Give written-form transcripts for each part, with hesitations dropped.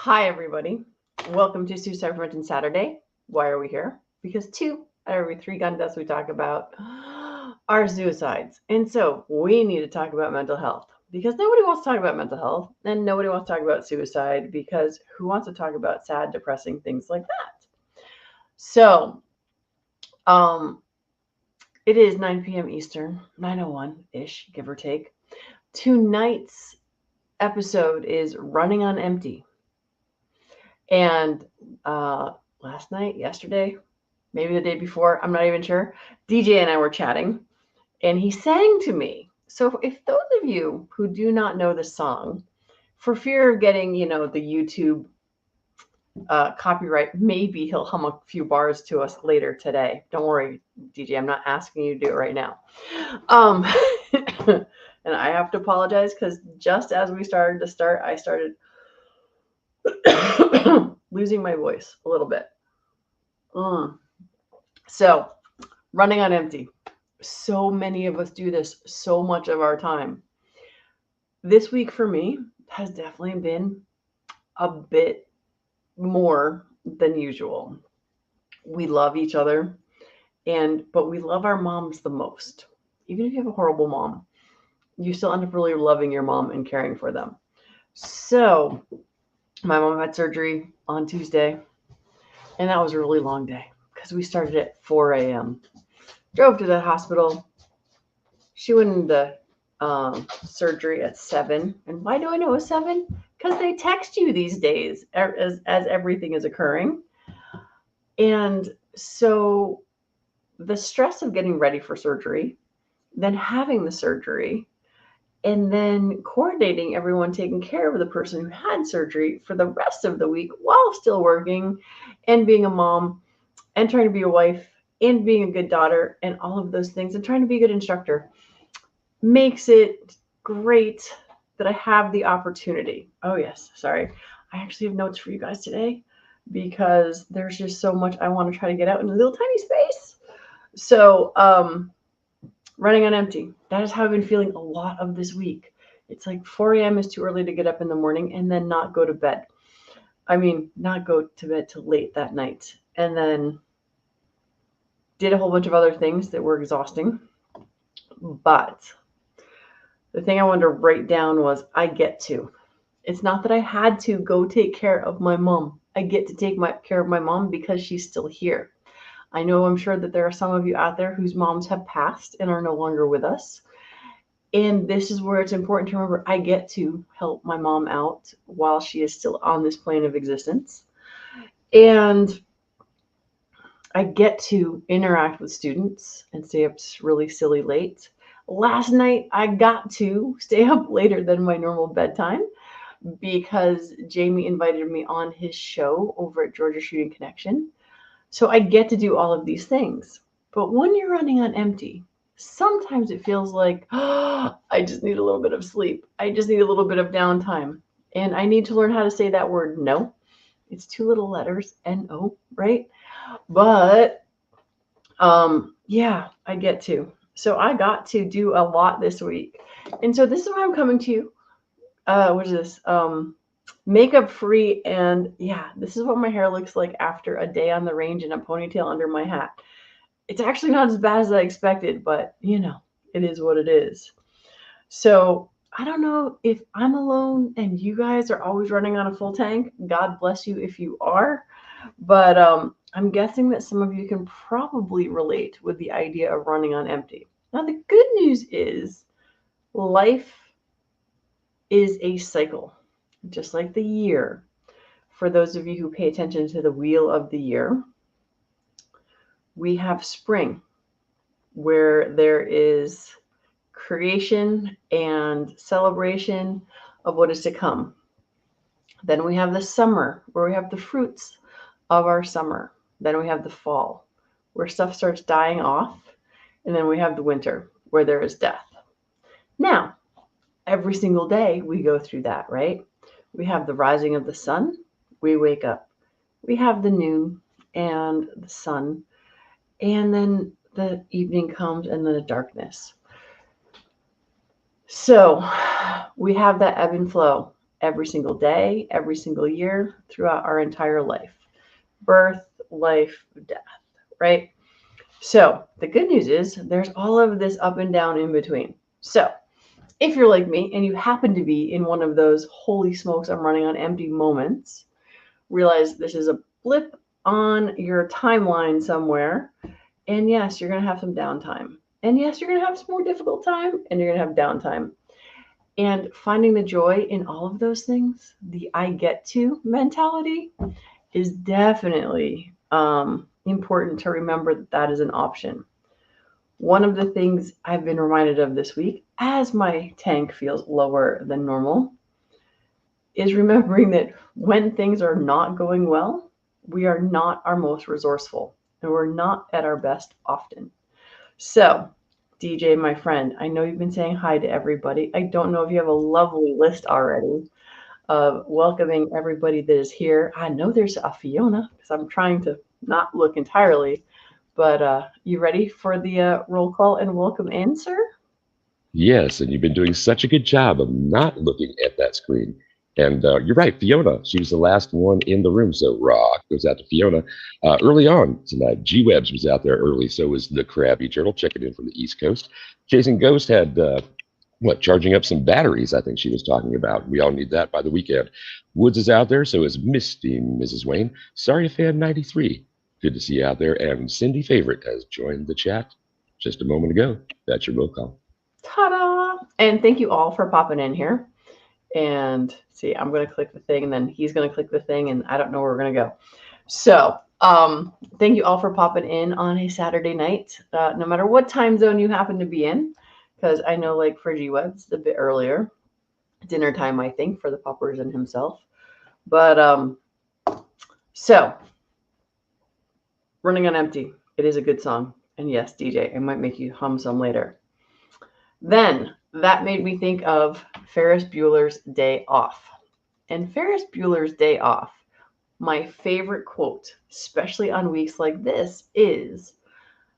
Hi, everybody. Welcome to Suicide Prevention Saturday. Why are we here? Because 2 out of every 3 gun deaths we talk about are suicides. And so we need to talk about mental health because nobody wants to talk about mental health and nobody wants to talk about suicide because who wants to talk about sad, depressing things like that? So, um, it is 9 p.m. Eastern, 9:01-ish, give or take. Tonight's episode is Running on Empty. And last night, yesterday, maybe the day before, I'm not even sure, DJ and I were chatting, and he sang to me. So if those of you who do not know the song, for fear of getting, the YouTube copyright, maybe he'll hum a few bars to us later today. Don't worry, DJ, I'm not asking you to do it right now. And I have to apologize because just as we started to start, I started losing my voice a little bit. So, running on empty. So many of us do this so much of our time. This week for me has definitely been a bit more than usual. We love each other, but we love our moms the most. Even if you have a horrible mom, you still end up really loving your mom and caring for them. So, my mom had surgery on Tuesday, and that was a really long day because we started at 4 a.m. Drove to the hospital. She went into surgery at 7. And why do I know it's 7? Because they text you these days as everything is occurring. And so the stress of getting ready for surgery, then having the surgery, and then coordinating everyone taking care of the person who had surgery for the rest of the week while still working and being a mom and trying to be a wife and being a good daughter and all of those things and trying to be a good instructor makes it great that I have the opportunity. Oh, yes. Sorry. I actually have notes for you guys today because there's just so much I want to try to get out in a little tiny space. So, running on empty. That is how I've been feeling a lot of this week. It's like 4 a.m. is too early to get up in the morning and then not go to bed. I mean, not go to bed till late that night. And then did a whole bunch of other things that were exhausting. But the thing I wanted to write down was I get to. It's not that I had to go take care of my mom. I get to take care of my mom because she's still here. I'm sure that there are some of you out there whose moms have passed and are no longer with us. And this is where it's important to remember I get to help my mom out while she is still on this plane of existence. And I get to interact with students and stay up really silly late. Last night, I got to stay up later than my normal bedtime because Jamie invited me on his show over at Georgia Shooting Connection. So I get to do all of these things. But when you're running on empty, sometimes it feels like, oh, I just need a little bit of sleep. I just need a little bit of downtime. And I need to learn how to say that word no. It's 2 little letters, N-O, right? But yeah, I get to. So I got to do a lot this week. And so this is why I'm coming to you. What is this? Makeup free. And yeah, this is what my hair looks like after a day on the range and a ponytail under my hat. It's actually not as bad as I expected, but it is what it is. So I don't know if I'm alone and you guys are always running on a full tank. God bless you if you are. But I'm guessing that some of you can probably relate with the idea of running on empty. Now, the good news is life is a cycle, just like the year. For those of you who pay attention to the wheel of the year, we have spring, where there is creation and celebration of what is to come. Then we have the summer, where we have the fruits of our summer. Then we have the fall, where stuff starts dying off. And then we have the winter, where there is death. Now, every single day we go through that, right? We have the rising of the sun. We wake up. We have the noon and the sun. And then the evening comes and then the darkness. So we have that ebb and flow. every single day, every single year, throughout our entire life. Birth, life, death, right? So the good news is there's all of this up and down in between. So if you're like me and you happen to be in one of those holy smokes, I'm running on empty moments, realize this is a blip on your timeline somewhere. And yes, you're going to have some downtime. And yes, you're going to have some more difficult time and you're going to have downtime. And finding the joy in all of those things, the I get to mentality, is definitely important to remember that that is an option. One of the things I've been reminded of this week, as my tank feels lower than normal, is remembering that when things are not going well, we are not our most resourceful and we're not at our best often. So, DJ, my friend, I know you've been saying hi to everybody. I don't know if you have a lovely list already of welcoming everybody that is here. I know there's a Fiona because I'm trying to not look entirely, but you ready for the roll call and welcome in, sir? Yes, and you've been doing such a good job of not looking at that screen. And you're right, Fiona. She was the last one in the room, so rock goes out to Fiona. Early on tonight, G Webs was out there early, so was the Krabby Turtle checking in from the East Coast. Chasing Ghost had charging up some batteries. I think she was talking about. We all need that by the weekend. Woods is out there, so is Misty Mrs. Wayne. Sorry Fan 93. Good to see you out there. And Cindy Favorite has joined the chat just a moment ago. That's your roll call. Ta-da! And thank you all for popping in here. And see, I'm going to click the thing and then he's going to click the thing and I don't know where we're going to go. So, thank you all for popping in on a Saturday night, no matter what time zone you happen to be in, because I know like for G-Web, it's a bit earlier, dinner time, I think, for the poppers and himself. But so Running on Empty, it is a good song. And yes, DJ, I might make you hum some later. Then that made me think of Ferris Bueller's Day Off. And Ferris Bueller's Day Off, my favorite quote, especially on weeks like this, is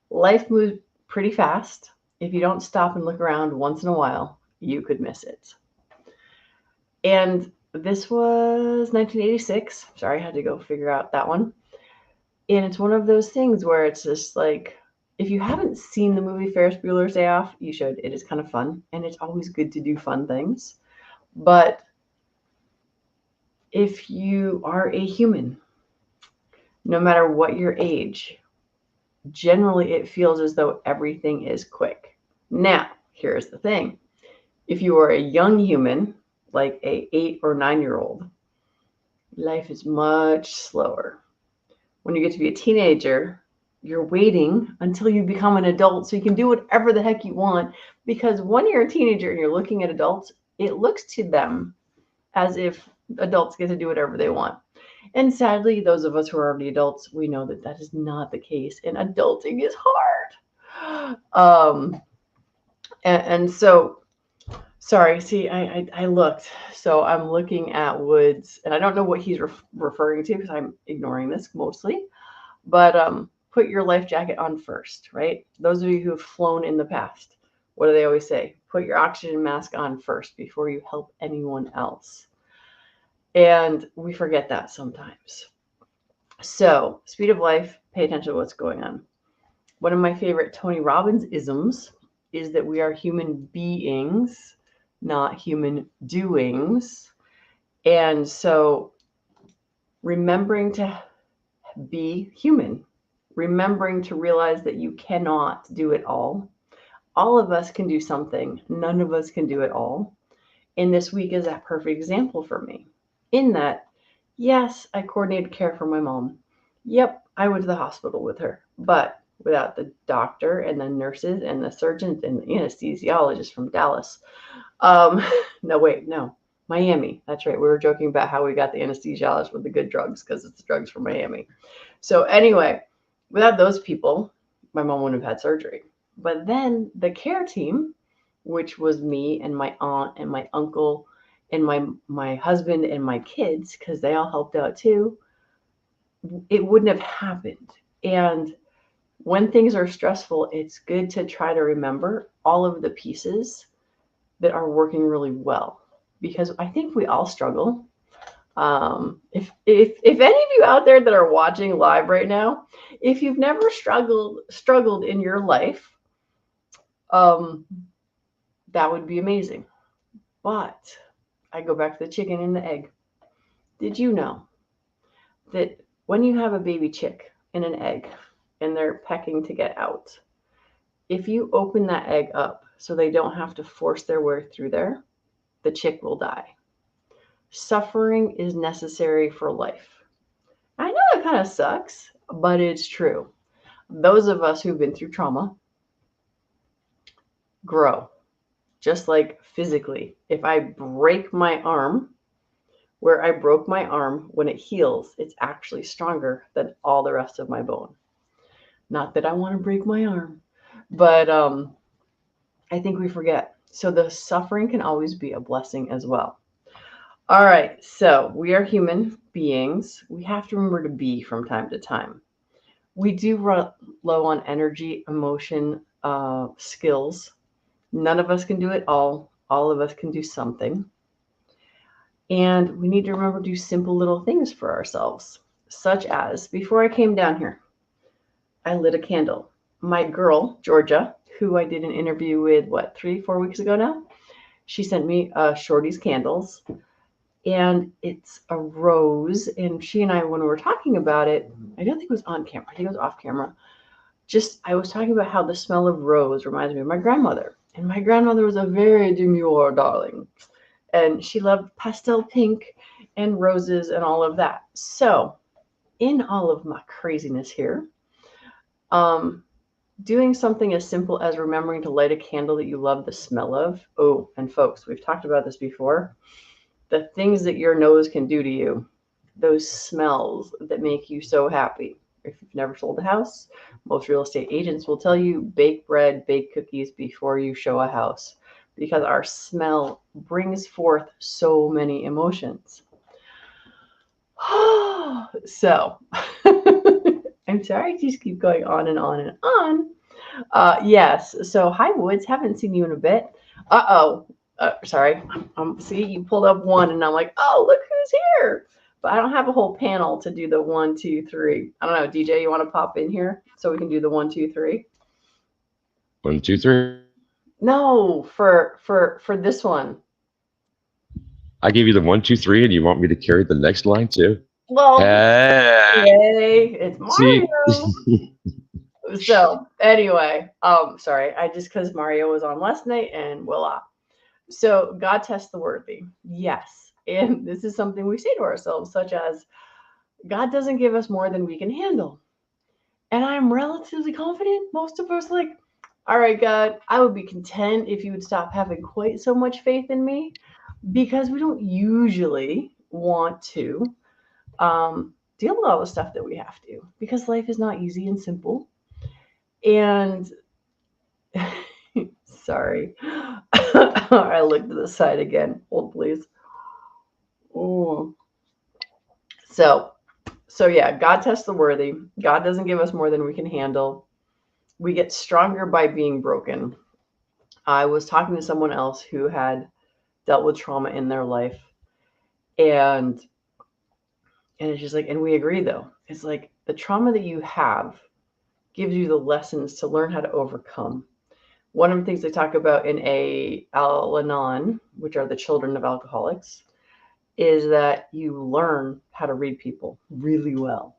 life moves pretty fast. If you don't stop and look around once in a while, you could miss it. And this was 1986. Sorry, I had to go figure out that one. And it's one of those things where it's just like, if you haven't seen the movie Ferris Bueller's Day Off, you should. It is kind of fun, and it's always good to do fun things. But if you are a human, no matter what your age, generally it feels as though everything is quick. Now, here's the thing. If you are a young human, like a 8 or 9 year old, life is much slower. When you get to be a teenager, you're waiting until you become an adult so you can do whatever the heck you want. Because when you're a teenager and you're looking at adults, it looks to them as if adults get to do whatever they want. And sadly, those of us who are already adults, we know that that is not the case, and adulting is hard. And so, sorry, see, I looked. So I'm looking at Woods, and I don't know what he's referring to because I'm ignoring this mostly. But put your life jacket on first, right? Those of you who have flown in the past, what do they always say? Put your oxygen mask on first before you help anyone else. And we forget that sometimes. So, speed of life, pay attention to what's going on. One of my favorite Tony Robbins isms is that we are human beings, not human doings. And so, remembering to be human, remembering to realize that you cannot do it all. All of us can do something, none of us can do it all. And this week is a perfect example for me. In that, yes, I coordinated care for my mom. Yep, I went to the hospital with her. But without the doctor and the nurses and the surgeons and the anesthesiologist from Dallas. No, wait, no. Miami. That's right. We were joking about how we got the anesthesiologist with the good drugs because it's the drugs from Miami. So, anyway, without those people, my mom wouldn't have had surgery. But then the care team, which was me and my aunt and my uncle and my husband and my kids, because they all helped out too, it wouldn't have happened. And when things are stressful, it's good to try to remember all of the pieces that are working really well. because I think we all struggle. If any of you out there that are watching live right now, if you've never struggled in your life, that would be amazing. But I go back to the chicken and the egg. Did you know that when you have a baby chick and an egg and they're pecking to get out, if you open that egg up so they don't have to force their way through there, the chick will die. Suffering is necessary for life. I know that kind of sucks, but it's true. Those of us who've been through trauma grow, just like physically. If I break my arm, where I broke my arm, when it heals, it's actually stronger than all the rest of my bone. Not that I want to break my arm, but I think we forget. So the suffering can always be a blessing as well. All right, so we are human beings. We have to remember to be from time to time. We do run low on energy, emotion, skills. None of us can do it all. All of us can do something. And we need to remember to do simple little things for ourselves, such as before I came down here, I lit a candle. My girl, Georgia, who I did an interview with, 3-4 weeks ago now, she sent me Shorty's candles. And it's a rose. And she and I, when we were talking about it, I don't think it was on camera. I think it was off camera. I was talking about how the smell of rose reminds me of my grandmother. And my grandmother was a very demure darling. And she loved pastel pink and roses and all of that. So in all of my craziness here, doing something as simple as remembering to light a candle that you love the smell of. Oh, and folks, we've talked about this before. The things that your nose can do to you, those smells that make you so happy. If you've never sold a house, most real estate agents will tell you bake bread, bake cookies before you show a house, because our smell brings forth so many emotions. So, I'm sorry I just keep going on and on and on. Yes, so hi Woods, haven't seen you in a bit. Sorry. See, you pulled up one, and I'm like, oh, look who's here. But I don't have a whole panel to do the 1, 2, 3. I don't know, DJ, you want to pop in here so we can do the 1, 2, 3? 1, 2, 3. No, for this one. I gave you the 1, 2, 3, and you want me to carry the next line too? Well, yay, it's Mario. So anyway, sorry, because Mario was on last night, and voila. So God tests the worthy. Yes. And this is something we say to ourselves, such as, God doesn't give us more than we can handle. And I'm relatively confident. Most of us like, all right, God, I would be content if you would stop having quite so much faith in me, because we don't usually want to deal with all the stuff that we have to, because life is not easy and simple. And sorry. I looked to the side again. Hold, please. Ooh. So yeah, God tests the worthy. God doesn't give us more than we can handle. We get stronger by being broken. I was talking to someone else who had dealt with trauma in their life. And it's just like, and we agree though. It's like the trauma that you have gives you the lessons to learn how to overcome. One of the things they talk about in Al-Anon, which are the children of alcoholics, is that you learn how to read people really well.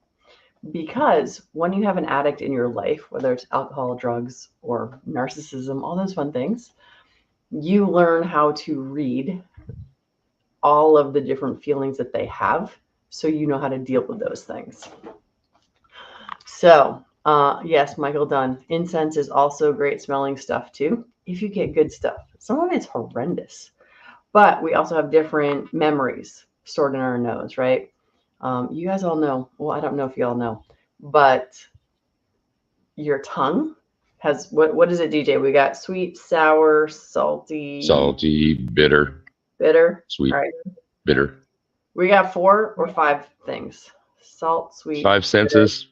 Because when you have an addict in your life, whether it's alcohol, drugs, or narcissism, all those fun things, you learn how to read all of the different feelings that they have, so you know how to deal with those things. So, yes, Michael Dunn. Incense is also great smelling stuff too, if you get good stuff. Some of it's horrendous, but we also have different memories stored in our nose, right? You guys all know, well, I don't know if you all know, but your tongue has, what is it, DJ? We got sweet, sour, salty. Salty, bitter. Bitter. Sweet, right. Bitter. We got 4 or 5 things. Salt, sweet. 5 senses.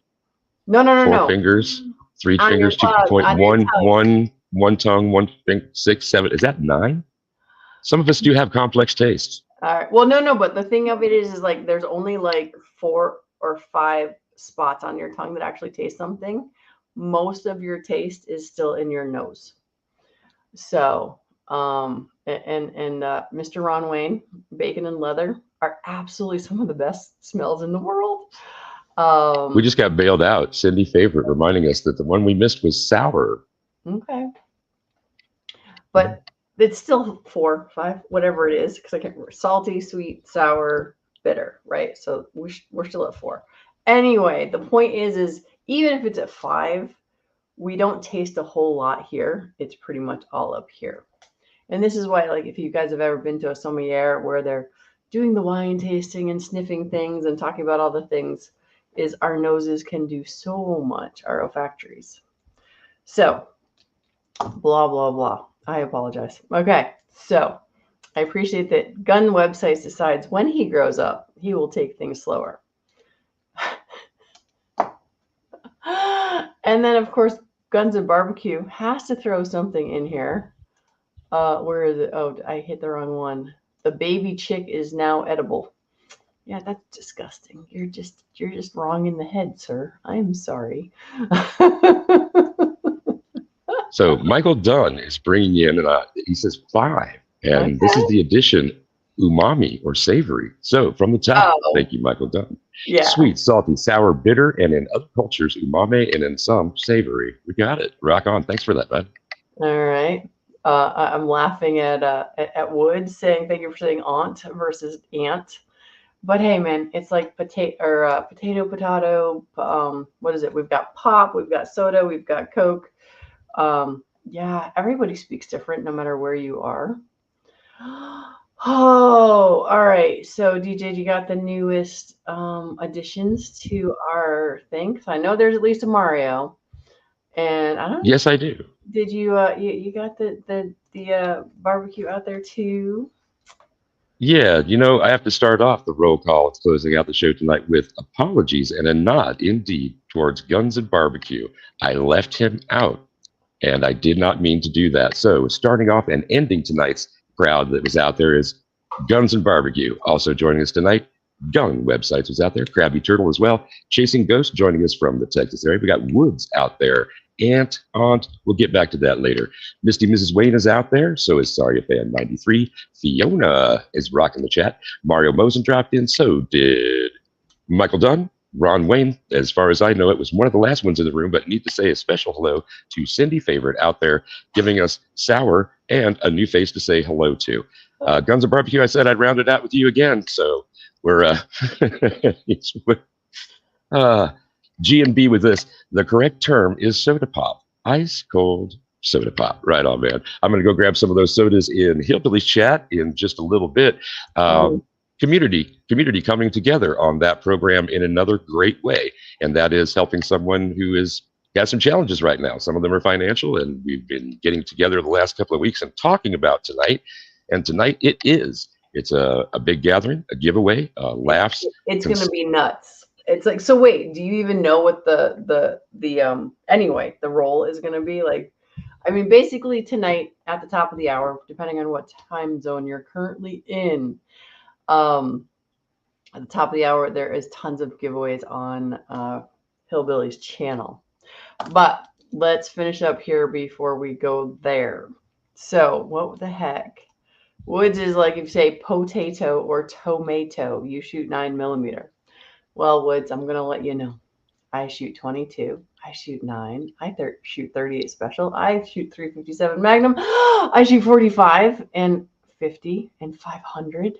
Bitter. No. 4 fingers, 3 fingers, 2.1, 1 tongue, 1 finger, 6, 7. Is that 9? Some of us do have complex tastes. All right. Well, no, but the thing of it is like there's only like 4 or 5 spots on your tongue that actually taste something. Most of your taste is still in your nose. So, and Mr. Ron Wayne, bacon and leather are absolutely some of the best smells in the world. We just got bailed out. Cindy Favorite reminding us that the one we missed was sour. Okay. But it's still 4, 5, whatever it is, because I can't remember. Salty, sweet, sour, bitter, right? So we're still at 4. Anyway, the point is even if it's at 5, we don't taste a whole lot here. It's pretty much all up here. And this is why, like, if you guys have ever been to a sommelier where they're doing the wine tasting and sniffing things and talking about all the things, is our noses can do so much, our olfactories. So, blah, blah, blah. I apologize. Okay, so I appreciate that Gun Websites decides when he grows up, he will take things slower. And then, of course, Guns and Barbecue has to throw something in here. Where is it? Oh, I hit the wrong one. The baby chick is now edible. Yeah, that's disgusting. You're just wrong in the head, sir. I'm sorry. So Michael Dunn is bringing in, he says 5. And this is the addition, umami or savory. So from the top, thank you, Michael Dunn. Yeah. Sweet, salty, sour, bitter, and in other cultures, umami, and in some, savory. We got it. Rock on. Thanks for that, bud. All right. I'm laughing at Wood saying thank you for saying aunt versus aunt. But hey, man, it's like potato. What is it? We've got pop, we've got soda, we've got Coke. Yeah, everybody speaks different no matter where you are. Oh, all right. So, DJ, you got the newest additions to our thing? 'Cause I know there's at least a Mario, and I don't know. Yes, I do. Did you you got the barbecue out there too? Yeah, I have to start off the roll call. It's closing out the show tonight with apologies and a nod, indeed, towards Guns and Barbecue. I left him out, and I did not mean to do that. So, starting off and ending tonight's crowd that was out there is Guns and Barbecue. Also joining us tonight, Gun Websites was out there, Krabby Turtle as well, Chasing Ghost joining us from the Texas area. We got Woods out there, Aunt, we'll get back to that later. Misty Mrs. Wayne is out there, so is Sorry Fan 93. Fiona is rocking the chat. Mario Mosen dropped in, so did Michael Dunn. Ron Wayne, as far as I know, it was one of the last ones in the room, but need to say a special hello to Cindy Favorite out there giving us sour and a new face to say hello to. Guns and Barbecue, I said I'd round it out with you again, so we're G&B with this. The correct term is soda pop. Ice cold soda pop. Right on, man. I'm going to go grab some of those sodas in Hillbilly's chat in just a little bit. Community coming together on that program in another great way, and that is helping someone who got some challenges right now. Some of them are financial, and we've been getting together the last couple of weeks and talking about tonight. And tonight it's a big gathering, a giveaway, laughs. It's going to be nuts. It's like, so wait, do you even know what the role is going to be? Like, I mean, basically tonight at the top of the hour, depending on what time zone you're currently in, at the top of the hour, there is tons of giveaways on Hillbilly's channel. But let's finish up here before we go there. So what the heck? Woods is like, if you say potato or tomato, you shoot 9mm. Well, Woods, I'm going to let you know. I shoot 22. I shoot 9. I shoot 38 special. I shoot 357 Magnum. I shoot 45 and 50 and 500.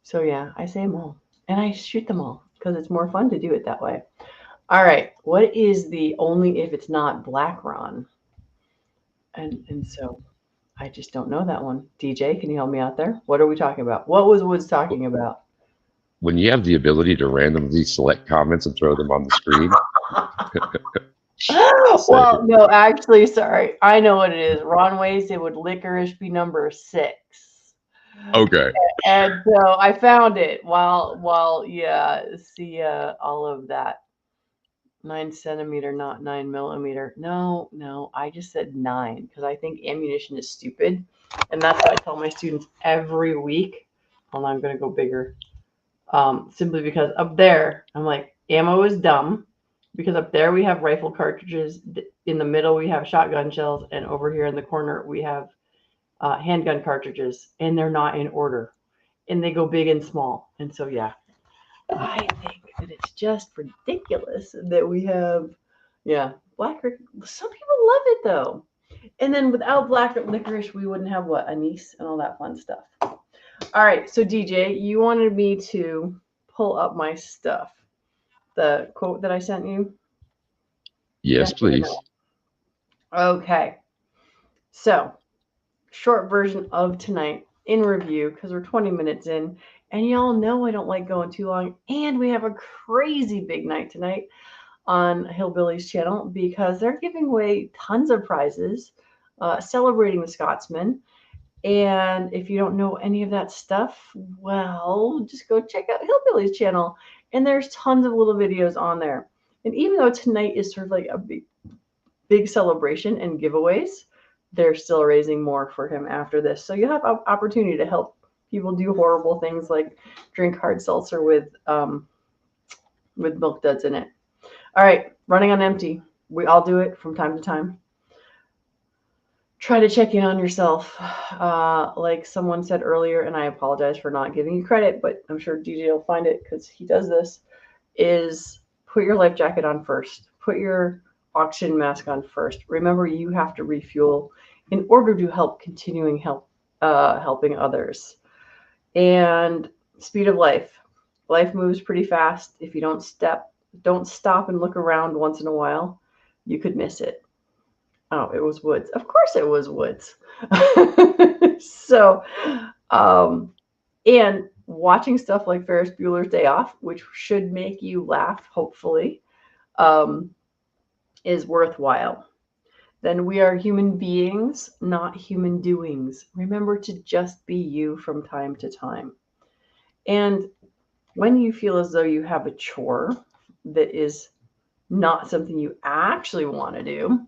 So yeah, I say them all. And I shoot them all because it's more fun to do it that way. All right. What is the only if it's not Black Ron? And so I just don't know that one. DJ, can you help me out there? What are we talking about? What was Woods talking about? When you have the ability to randomly select comments and throw them on the screen. Well, no, actually, sorry. I know what it is. Ron Way said would licorice be number 6. Okay. And so I found it while yeah, see all of that. 9cm, not 9mm. No, I just said 9 because I think ammunition is stupid. And that's what I tell my students every week. Hold on, I'm going to go bigger. Simply because up there, I'm like, ammo is dumb. Because up there we have rifle cartridges. In the middle we have shotgun shells. And over here in the corner we have handgun cartridges. And they're not in order. And they go big and small. And so, yeah, I think that it's just ridiculous that we have, yeah, black. Some people love it though. And then without black licorice, we wouldn't have what? Anise and all that fun stuff. All right. So, DJ, you wanted me to pull up my stuff. The quote that I sent you? Yes, please. Okay. So, short version of tonight in review, because we're 20 minutes in. And y'all know I don't like going too long. And we have a crazy big night tonight on Hillbillies channel because they're giving away tons of prizes, celebrating the Scotsman. And if you don't know any of that stuff, well, just go check out Hillbillies channel. And there's tons of little videos on there. And even though tonight is sort of like a big celebration and giveaways, they're still raising more for him after this. So you have an opportunity to help people do horrible things like drink hard seltzer with Milk Duds in it. All right, running on empty. We all do it from time to time. Try to check in on yourself. Like someone said earlier, and I apologize for not giving you credit, but I'm sure DJ will find it because he does this, is put your life jacket on first. Put your oxygen mask on first. Remember, you have to refuel in order to helping others. And speed of life. Life moves pretty fast. If you don't stop and look around once in a while, you could miss it. Oh, it was woods. Of course it was woods. So, and watching stuff like Ferris Bueller's Day Off, which should make you laugh, hopefully, is worthwhile. Then we are human beings, not human doings. Remember to just be you from time to time. And when you feel as though you have a chore that is not something you actually want to do,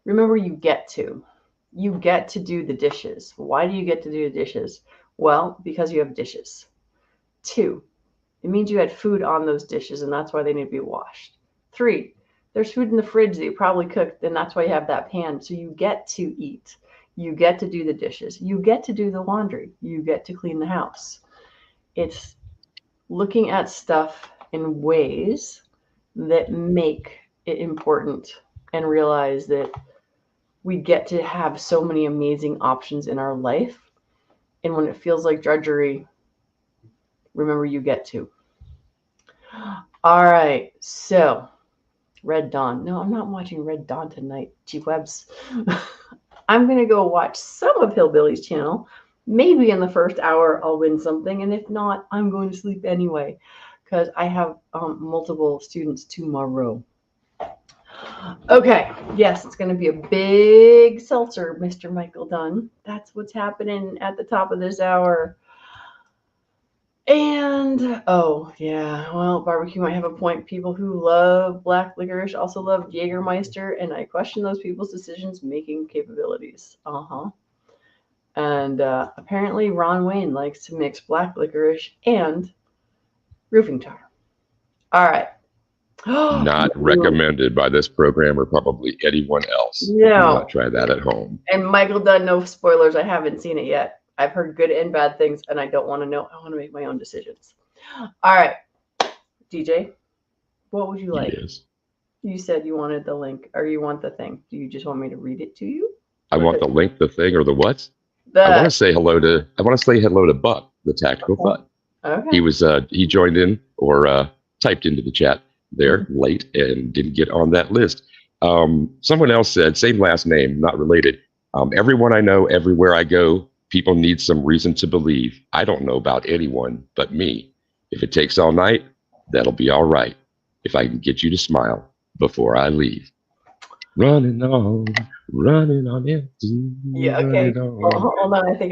remember you get to. You get to do the dishes. Why do you get to do the dishes? Well, because you have dishes. 2, it means you had food on those dishes, and that's why they need to be washed. 3, there's food in the fridge that you probably cooked, and that's why you have that pan. So you get to eat. You get to do the dishes. You get to do the laundry. You get to clean the house. It's looking at stuff in ways that make it important and realize that we get to have so many amazing options in our life. And when it feels like drudgery, remember you get to. All right. So, Red Dawn. No, I'm not watching Red Dawn tonight. Gee webs. I'm going to go watch some of Hillbillies channel. Maybe in the first hour I'll win something. And if not, I'm going to sleep anyway because I have multiple students tomorrow. Okay. Yes, it's going to be a big seltzer, Mr. Michael Dunn. That's what's happening at the top of this hour. And, oh, yeah, well, barbecue might have a point. People who love black licorice also love Jägermeister, and I question those people's decisions-making capabilities. And apparently Ron Wayne likes to mix black licorice and roofing tar. All right. Not recommended by this program or probably anyone else. No. Do not try that at home. And Michael Dunn, no spoilers. I haven't seen it yet. I've heard good and bad things, and I don't want to know. I want to make my own decisions. All right. DJ, what would you like? Yes. You said you wanted the link, or you want the thing. Do you just want me to read it to you? I want the link, the thing, or the what? I want to say hello to Buck, the Tactical Fun. Okay. He joined in or typed into the chat there late and didn't get on that list. Someone else said, same last name, not related. Everyone I know, everywhere I go, people need some reason to believe. I don't know about anyone but me. If it takes all night, that'll be all right. If I can get you to smile before I leave. Running on empty. Yeah, okay. Hold on, I think